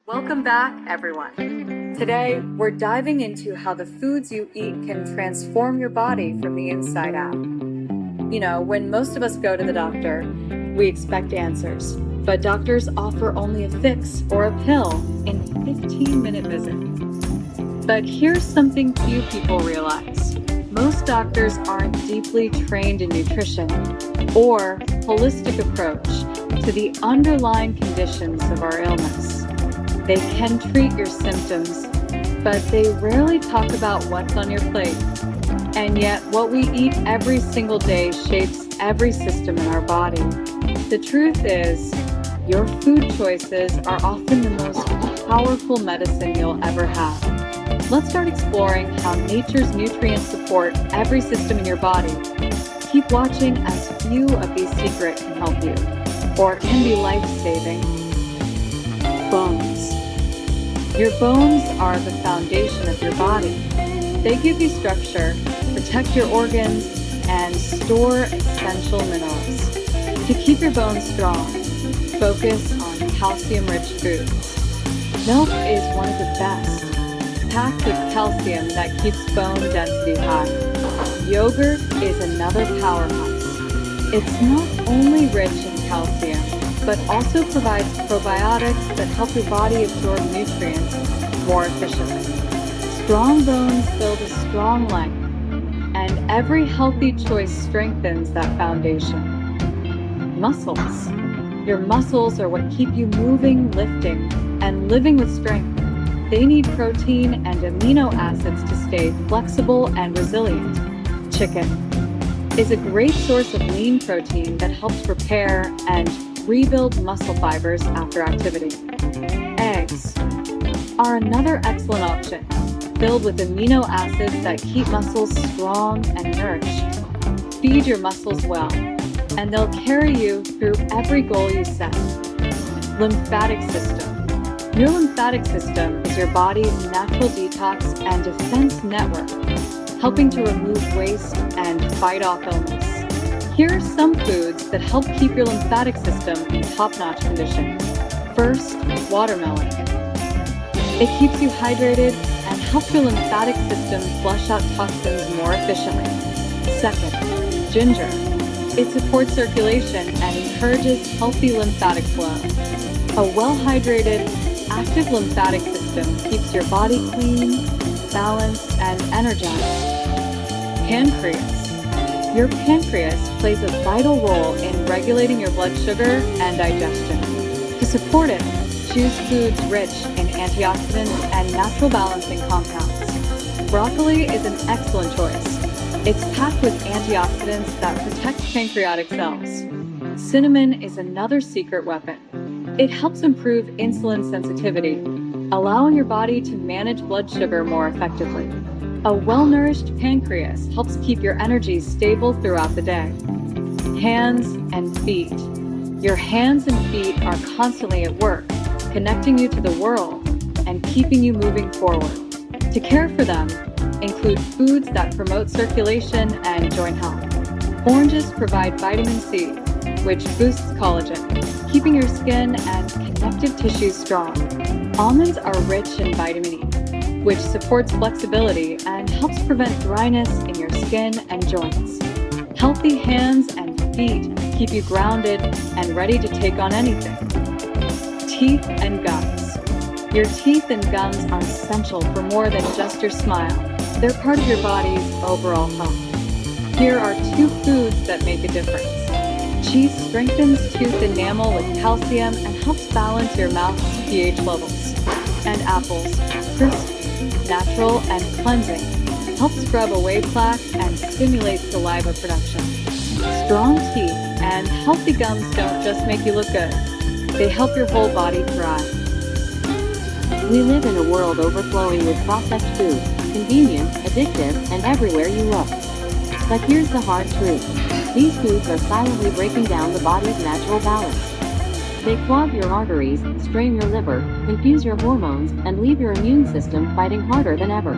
Welcome back, everyone. Today, we're diving into how the foods you eat can transform your body from the inside out. You know, when most of us go to the doctor, we expect answers, but doctors offer only a fix or a pill in a 15-minute visit. But here's something few people realize. Most doctors aren't deeply trained in nutrition or holistic approach to the underlying conditions of our illness. They can treat your symptoms, but they rarely talk about what's on your plate. And yet, what we eat every single day shapes every system in our body. The truth is, your food choices are often the most powerful medicine you'll ever have. Let's start exploring how nature's nutrients support every system in your body. Keep watching as few of these secrets can help you, or can be life-saving. Bones. Your bones are the foundation of your body. They give you structure, protect your organs, and store essential minerals. To keep your bones strong, focus on calcium-rich foods. Milk is one of the best, packed with calcium that keeps bone density high. Yogurt is another powerhouse. It's not only rich in calcium, but also provides probiotics that help your body absorb nutrients more efficiently. Strong bones build a strong life, and every healthy choice strengthens that foundation. Muscles. Your muscles are what keep you moving, lifting, and living with strength. They need protein and amino acids to stay flexible and resilient. Chicken is a great source of lean protein that helps repair and rebuild muscle fibers after activity. Eggs are another excellent option, filled with amino acids that keep muscles strong and nourished. Feed your muscles well, and they'll carry you through every goal you set. Lymphatic system. Your lymphatic system is your body's natural detox and defense network, helping to remove waste and fight off illness. Here are some foods that help keep your lymphatic system in top-notch condition. First, watermelon. It keeps you hydrated and helps your lymphatic system flush out toxins more efficiently. Second, ginger. It supports circulation and encourages healthy lymphatic flow. A well-hydrated, active lymphatic system keeps your body clean, balanced, and energized. Pancreas. Your pancreas plays a vital role in regulating your blood sugar and digestion. To support it, choose foods rich in antioxidants and natural balancing compounds. Broccoli is an excellent choice. It's packed with antioxidants that protect pancreatic cells. Cinnamon is another secret weapon. It helps improve insulin sensitivity, allowing your body to manage blood sugar more effectively. A well-nourished pancreas helps keep your energy stable throughout the day. Hands and feet. Your hands and feet are constantly at work, connecting you to the world and keeping you moving forward. To care for them, include foods that promote circulation and joint health. Oranges provide vitamin C, which boosts collagen, keeping your skin and connective tissues strong. Almonds are rich in vitamin E, which supports flexibility and helps prevent dryness in your skin and joints. Healthy hands and feet keep you grounded and ready to take on anything. Teeth and gums. Your teeth and gums are essential for more than just your smile. They're part of your body's overall health. Here are 2 foods that make a difference. Cheese strengthens tooth enamel with calcium and helps balance your mouth's pH levels. And apples, crisp, natural, and cleansing, help scrub away plaque and stimulate saliva production. Strong teeth and healthy gums don't just make you look good, they help your whole body thrive. We live in a world overflowing with processed food, convenient, addictive, and everywhere you look. But here's the hard truth. These foods are silently breaking down the body's natural balance. They clog your arteries, strain your liver, confuse your hormones, and leave your immune system fighting harder than ever.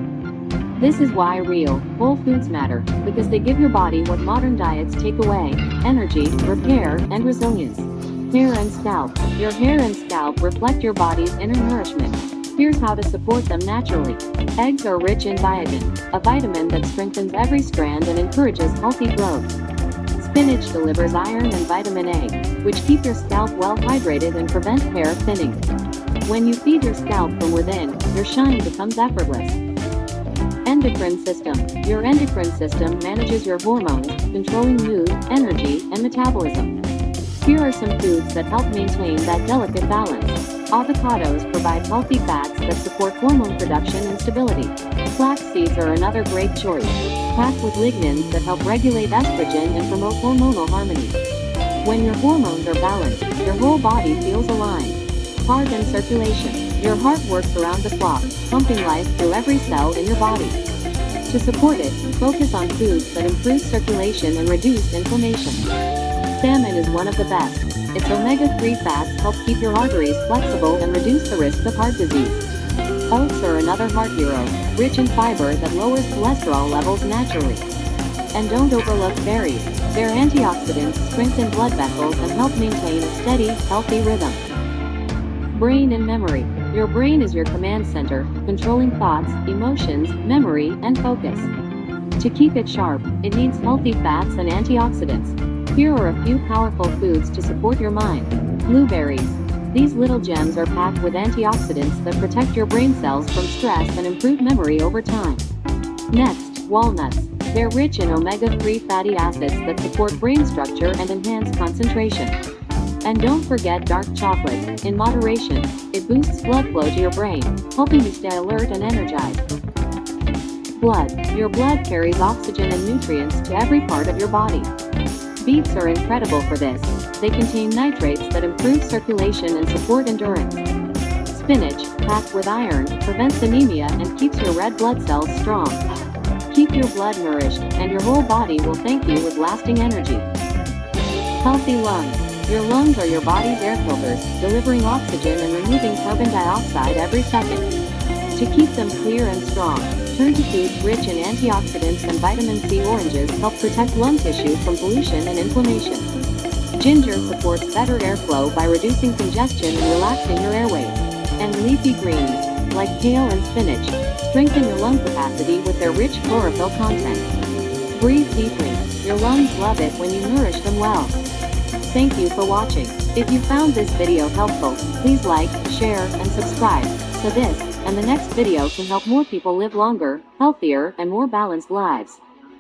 This is why real, whole foods matter, because they give your body what modern diets take away: energy, repair, and resilience. Hair and scalp. Your hair and scalp reflect your body's inner nourishment. Here's how to support them naturally. Eggs are rich in biotin, a vitamin that strengthens every strand and encourages healthy growth. Spinach delivers iron and vitamin A, which keep your scalp well hydrated and prevent hair thinning. When you feed your scalp from within, your shine becomes effortless. Endocrine system. Your endocrine system manages your hormones, controlling mood, energy, and metabolism. Here are some foods that help maintain that delicate balance. Avocados provide healthy fats that support hormone production and stability. Flax seeds are another great choice, packed with lignans that help regulate estrogen and promote hormonal harmony. When your hormones are balanced, your whole body feels aligned. Heart and circulation. Your heart works around the clock, pumping life through every cell in your body. To support it, focus on foods that improve circulation and reduce inflammation. Salmon is one of the best. Its omega-3 fats help keep your arteries flexible and reduce the risk of heart disease. Oats are another heart hero, rich in fiber that lowers cholesterol levels naturally. And don't overlook berries. Their antioxidants strengthen blood vessels and help maintain a steady, healthy rhythm. Brain and memory. Your brain is your command center, controlling thoughts, emotions, memory, and focus. To keep it sharp, it needs healthy fats and antioxidants. Here are a few powerful foods to support your mind. Blueberries. These little gems are packed with antioxidants that protect your brain cells from stress and improve memory over time. Next, walnuts. They're rich in omega-3 fatty acids that support brain structure and enhance concentration. And don't forget dark chocolate. In moderation, it boosts blood flow to your brain, helping you stay alert and energized. Blood. Your blood carries oxygen and nutrients to every part of your body. Beets are incredible for this. They contain nitrates that improve circulation and support endurance. Spinach, packed with iron, prevents anemia and keeps your red blood cells strong. Keep your blood nourished, and your whole body will thank you with lasting energy. Healthy lungs. Your lungs are your body's air filters, delivering oxygen and removing carbon dioxide every second. To keep them clear and strong, turn to foods rich in antioxidants and vitamin C. Oranges help protect lung tissue from pollution and inflammation. Ginger supports better airflow by reducing congestion and relaxing your airways. And leafy greens, like kale and spinach, strengthen your lung capacity with their rich chlorophyll content. Breathe deeply. Your lungs love it when you nourish them well. Thank you for watching. If you found this video helpful, please like, share, and subscribe, so this and the next video can help more people live longer, healthier, and more balanced lives.